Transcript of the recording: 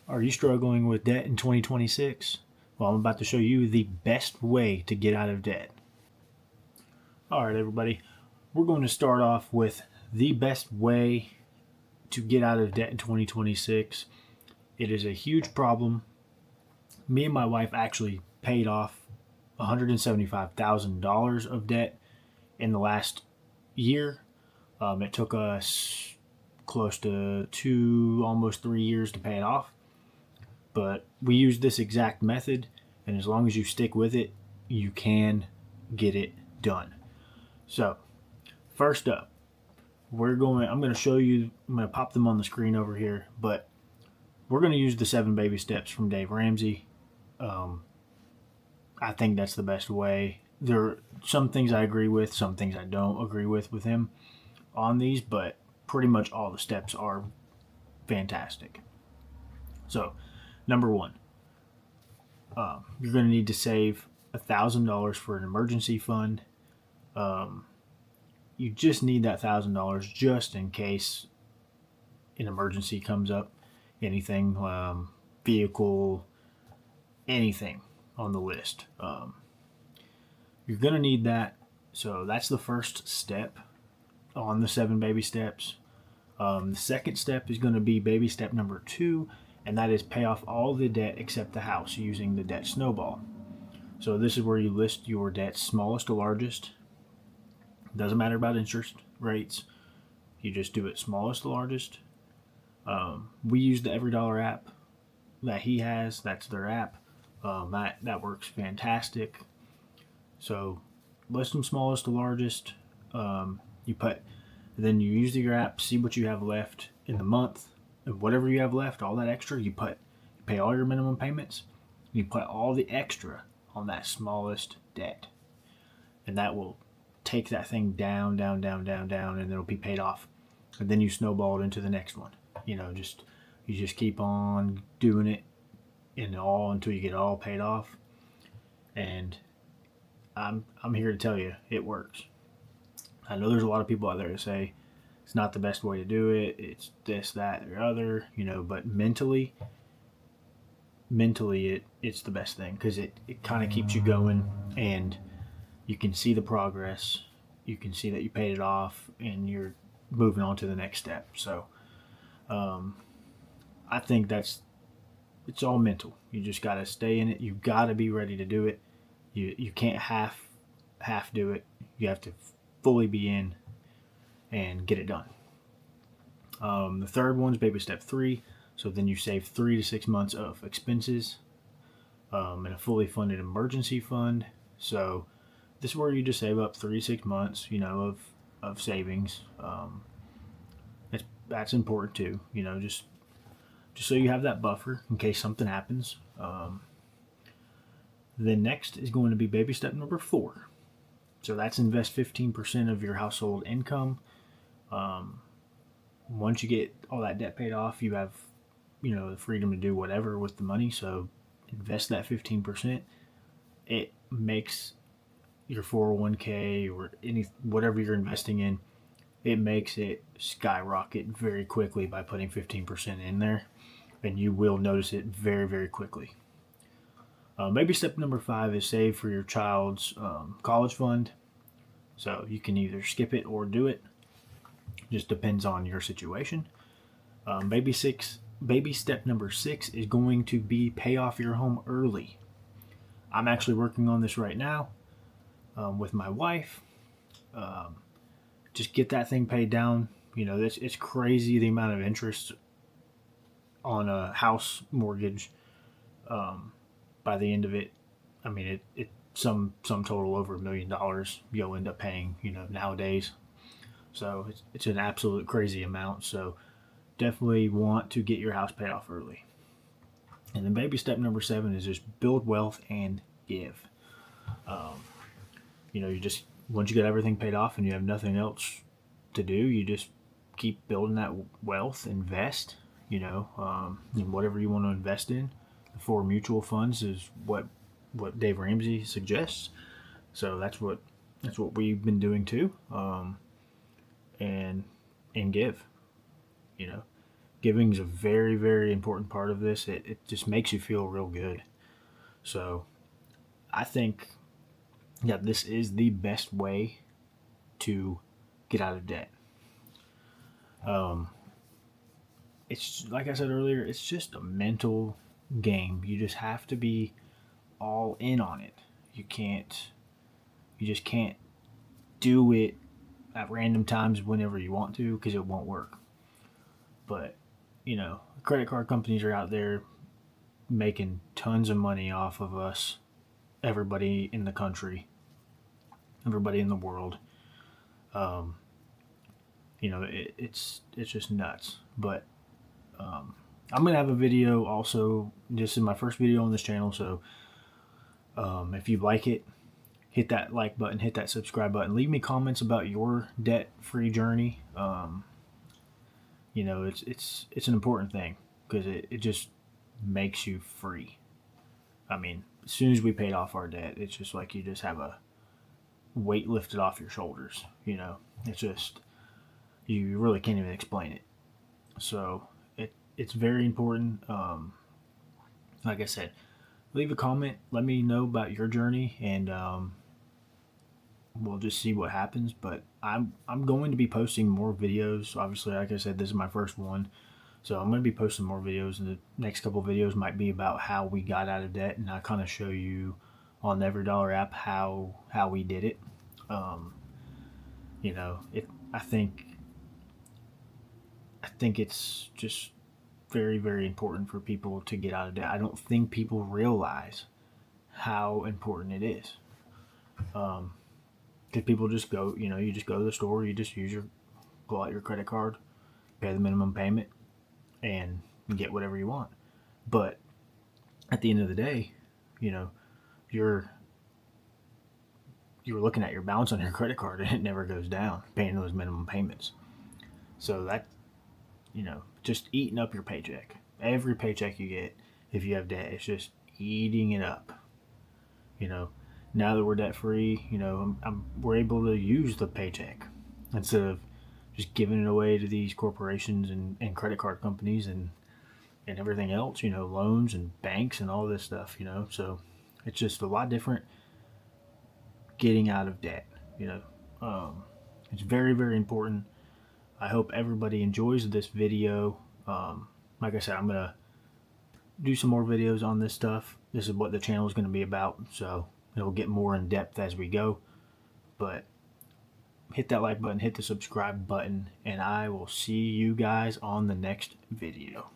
Are you struggling with debt in 2026? Well, I'm about to show you the best way to get out of debt. All right, everybody. We're going to start off with the best way to get out of debt in 2026. It is a huge problem. Me and my wife actually paid off $175,000 of debt in the last year. It took us close to almost 3 years to pay it off. But we use this exact method, and as long as you stick with it, you can get it done. So, first up, I'm going to show you, I'm going to pop them on the screen over here, but we're going to use the 7 baby steps from Dave Ramsey. I think that's the best way. There are some things I agree with, some things I don't agree with him on these, but pretty much all the steps are fantastic. So, number one, you're going to need to save $1,000 for an emergency fund. You just need that $1,000 just in case an emergency comes up. Anything, vehicle, anything on the list. You're going to need that. So that's the first step on the 7 baby steps. The second step is going to be baby step number 2, and that is pay off all the debt except the house using the debt snowball. So this is where you list your debts smallest to largest. Doesn't matter about interest rates. You just do it smallest to largest. We use the Every Dollar app that he has. That's their app. That works fantastic. So list them smallest to largest. Then you use your app, see what you have left in the month, and whatever you have left, all that extra, you pay all your minimum payments. You put all the extra on that smallest debt, and that will take that thing down, and it'll be paid off. And then you snowball it into the next one. You just keep on doing it until you get it all paid off. And I'm here to tell you, it works. I know there's a lot of people out there that say it's not the best way to do it. It's this, that, or other, but mentally it's the best thing because it kind of keeps you going, and you can see the progress. You can see that you paid it off and you're moving on to the next step. So I think it's all mental. You just got to stay in it. You got to be ready to do it. You can't half do it. You have to fully be in and get it done. The third one's baby step 3. So then you save 3 to 6 months of expenses in a fully funded emergency fund. So this is where you just save up 3 to 6 months, of savings. That's important too, just so you have that buffer in case something happens. Then next is going to be baby step number 4. So that's invest 15% of your household income. Once you get all that debt paid off, you have, the freedom to do whatever with the money. So invest that 15%. It makes your 401k or whatever you're investing in, it makes it skyrocket very quickly by putting 15% in there, and you will notice it very, very quickly. Baby step number 5 is save for your child's college fund. So you can either skip it or do it. Just depends on your situation. Baby step number 6 is going to be pay off your home early. I'm actually working on this right now with my wife. Just get that thing paid down. It's crazy the amount of interest on a house mortgage. By the end of it, I mean it some total over $1 million you'll end up paying, nowadays. So it's an absolute crazy amount. So definitely want to get your house paid off early. And then baby step number 7 is just build wealth and give. You just, once you get everything paid off and you have nothing else to do, you just keep building that wealth, invest, in whatever you want to invest in. The 4 mutual funds is what Dave Ramsey suggests. So that's what we've been doing too. And give, Giving is a very, very important part of this. It just makes you feel real good. So I think that this is the best way to get out of debt. It's like I said earlier, it's just a mental game. You just have to be all in on it. You just can't do it at random times whenever you want to because it won't work. But, credit card companies are out there making tons of money off of us, everybody in the country, everybody in the world. It's just nuts. But I'm gonna have a video also. This is my first video on this channel, so if you like it, hit that like button, hit that subscribe button. Leave me comments about your debt-free journey. It's an important thing because it just makes you free. I mean, as soon as we paid off our debt, it's just like you just have a weight lifted off your shoulders. It's just you really can't even explain it. So it's very important. Like I said, leave a comment. Let me know about your journey, and we'll just see what happens. But I'm going to be posting more videos. Obviously, like I said, this is my first one, so I'm going to be posting more videos. And the next couple of videos might be about how we got out of debt, and I kind of show you on the EveryDollar app how we did it. I think it's just very, very important for people to get out of debt. I don't think people realize how important it is. Because people just go, you just go to the store, you just pull out your credit card, pay the minimum payment, and get whatever you want. But at the end of the day, you're looking at your balance on your credit card and it never goes down, paying those minimum payments. So that, just eating up your paycheck. Every paycheck you get, if you have debt, it's just eating it up. Now that we're debt free, we're able to use the paycheck instead of just giving it away to these corporations and credit card companies and everything else, loans and banks and all this stuff, So it's just a lot different getting out of debt, It's very, very important. I hope everybody enjoys this video. Like I said, I'm going to do some more videos on this stuff. This is what the channel is going to be about, so it'll get more in depth as we go. But hit that like button, hit the subscribe button, and I will see you guys on the next video.